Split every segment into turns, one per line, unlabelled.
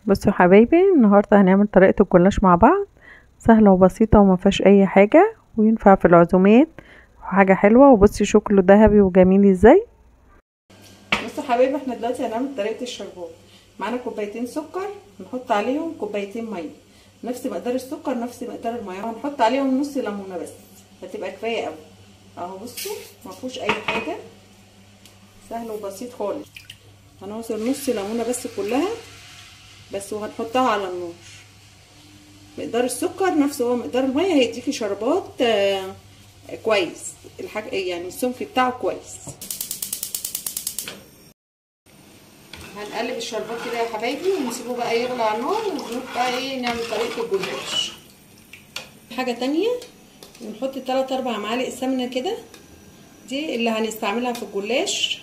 بصوا يا حبايبي، النهارده هنعمل طريقه الجلاش مع بعض. سهله وبسيطه وما فيهاش اي حاجه، وينفع في العزومات وحاجه حلوه. وبصي شكله ذهبي وجميل ازاي.
بصوا يا حبايبي، احنا دلوقتي هنعمل طريقه الشربات. معانا كوبايتين سكر، نحط عليهم كوبايتين ميه، نفس مقدار السكر نفس مقدار الميه، وهنحط عليهم نص ليمونه بس، هتبقى كفايه قوي. اهو بصوا ما فيهوش اي حاجه، سهل وبسيط خالص. هنعصر نص ليمونه بس كلها بس، وهنحطها على النار. مقدار السكر نفسه هو مقدار الميه، هيديكي شربات كويس. الحاجه يعني السمك بتاعه كويس. هنقلب الشربات كده يا حبايبي ونسيبه بقى يغلي على النار، ونروح بقى نعمل طريقه الجلاش. حاجه تانية، ونحط 3-4 معالق سمنه كده، دي اللي هنستعملها في الجلاش.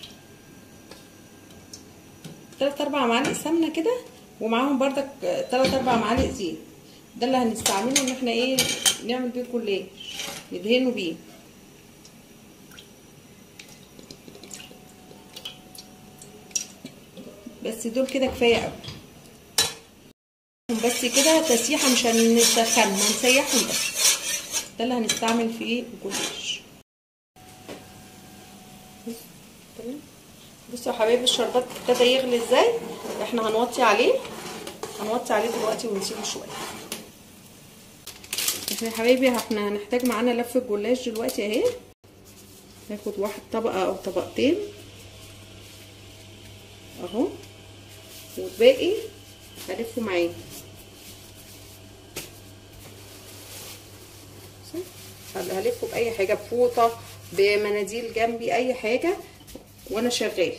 3-4 معالق سمنه كده، ومعاهم بردك 3-4 معالق زيت. ده اللي هنستعمله ان احنا نعمل بيه الجلاش، ندهنه بيه. بس دول كده كفايه قوي، بس كده تسيحه، مش هنسخنهم، هنسيحهم بس. ده اللي هنستعمل فيه الجلاش. بصوا يا حبايبي الشربات ابتدى يغلي ازاي. احنا هنوطي عليه دلوقتي ونسيبه شويه. احنا يا حبايبي احنا هنحتاج معانا لفه جلاش دلوقتي اهي. هاخد واحد طبقه او طبقتين اهو، والباقي هلفه معاه. هلفه باي حاجه، بفوطه، بمناديل جنبي، اي حاجه وانا شغاله.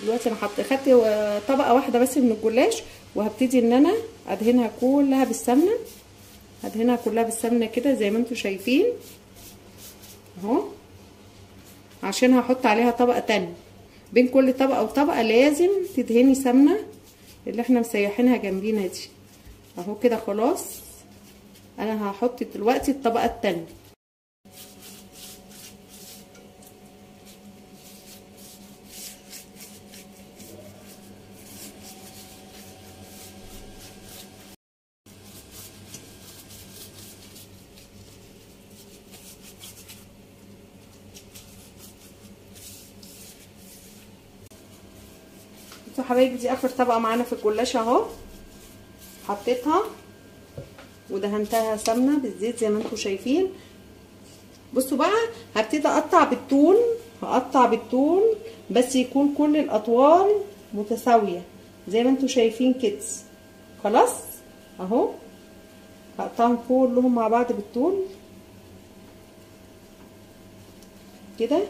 دلوقتي انا خدت طبقه واحده بس من الجلاش، وهبتدي ان انا ادهنها كلها بالسمنه. هدهنها كلها بالسمنه كده زي ما انتم شايفين اهو، عشان هحط عليها طبقه تانية. بين كل طبقه وطبقه لازم تدهني سمنه اللي احنا مسيحينها جنبينا دي اهو كده. خلاص انا هحط دلوقتي الطبقه التانية. بصوا حبايبي، دي اخر طبقه معانا في الجلاش اهو. حطيتها ودهنتها سمنه بالزيت زي ما انتم شايفين. بصوا بقى هبتدي اقطع بالطول، هقطع بالطول بس يكون كل الاطوال متساويه زي ما انتم شايفين كده. خلاص اهو هقطعهم كلهم مع بعض بالطول كده.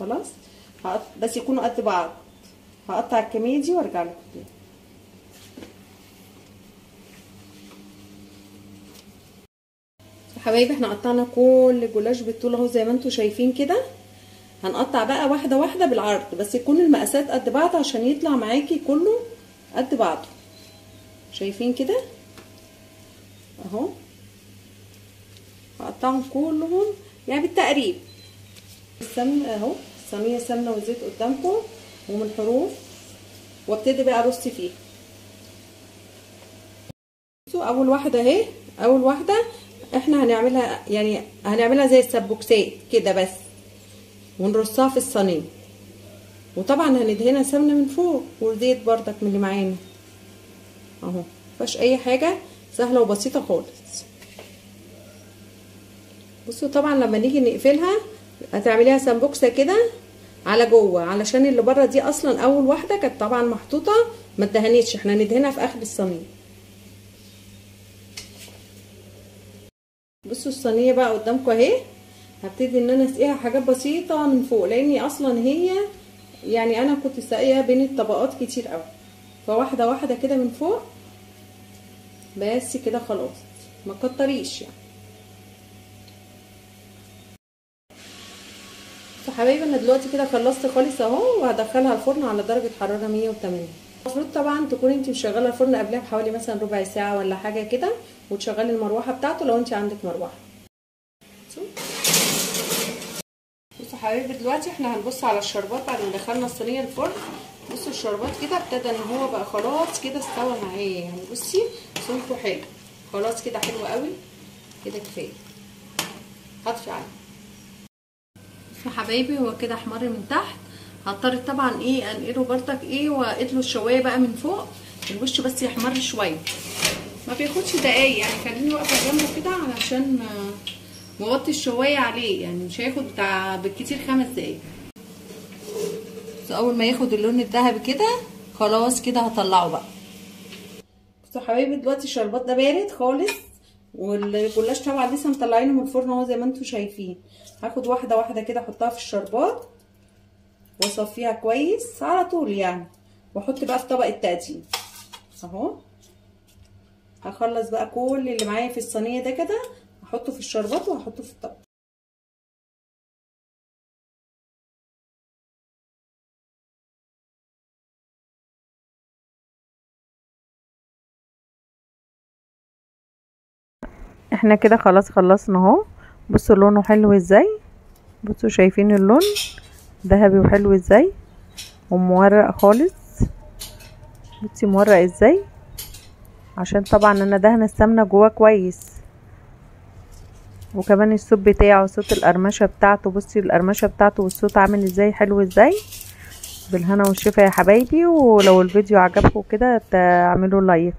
خلاص بس يكونوا قد بعض. هقطع الكميه دي وارجع لكم تاني. حبايبي احنا قطعنا كل الجلاش بالطول اهو زي ما انتم شايفين كده. هنقطع بقى واحده واحده بالعرض، بس يكون المقاسات قد بعض عشان يطلع معاكي كله قد بعضه. شايفين كده اهو. هقطعهم كلهم يعني بالتقريب. السمنه اهو، صينيه سمنه وزيت قدامكم ومن حروف، وابتدي بقى ارص فيها. بصوا اول واحده اهي، اول واحده احنا هنعملها زي السبوكسات كده بس، ونرصها في الصينيه. وطبعا هندهنها سمنه من فوق وزيت بردك من اللي معانا اهو. مفيهاش اي حاجه، سهله وبسيطه خالص. بصوا طبعا لما نيجي نقفلها هتعمليها سمبوكسه كده على جوه، علشان اللي بره دي اصلا اول واحده كانت طبعا محطوطه ما اتدهنتش، احنا ندهنها في اخر الصينيه. بصوا الصينيه بقى قدامكم اهي. هبتدي ان انا اسقيها حاجات بسيطه من فوق، لاني اصلا هي يعني انا كنت ساقيه بين الطبقات كتير قوي، فواحده واحده كده من فوق بس كده. خلاص ما تكتريش يعني. حبايبي انا دلوقتي كده خلصت خالص اهو، وهدخلها الفرن على درجه حراره 180. المفروض طبعا تكوني انت مشغله الفرن قبلها بحوالي مثلا ربع ساعه ولا حاجه كده، وتشغلي المروحه بتاعته لو انت عندك مروحه. بصوا حبايبي دلوقتي احنا هنبص على الشربات بعد ما دخلنا الصينيه الفرن. بصوا الشربات كده ابتدى ان هو بقى خلاص كده استوى معايا يعني. بصي سمكه حلو خلاص كده، حلو قوي كده، كفايه. هطفي عليه يا حبايبي. هو كده احمر من تحت، هضطر طبعا ايه انقله بردك ايه واقيد له الشوايه بقى من فوق الوش بس يحمر شويه. ما بياخدش دقايق يعني، خليني واقفه جنبه كده علشان موطي الشوايه عليه يعني، مش هياخد بتاع بالكتير 5 دقايق. اول ما ياخد اللون الذهبي كده خلاص كده هطلعه بقى. بصوا يا حبايبي دلوقتي الشربات ده بارد خالص، والجلاش طبعا لسه مطلعينه من الفرن اهو زي ما انتم شايفين. هاخد واحده واحده كده احطها في الشربات واصفيها كويس على طول يعني، واحط بقى في طبق التقديم اهو. هخلص بقى كل اللي معايا في الصينيه ده كده، هحطه في الشربات وهحطه في الطبق.
احنا كده خلاص خلصنا اهو. بصوا لونه حلو ازاي، بصوا شايفين اللون ذهبي وحلو ازاي ومورق خالص. بصي مورق ازاي، عشان طبعا انا دهنه السمنه جواه كويس، وكمان الصوت بتاعه صوت القرمشه بتاعته. بصي القرمشه بتاعته والصوت عامل ازاي، حلو ازاي. بالهنا والشفا يا حبايبي. ولو الفيديو عجبكم كده تعملوا لايك.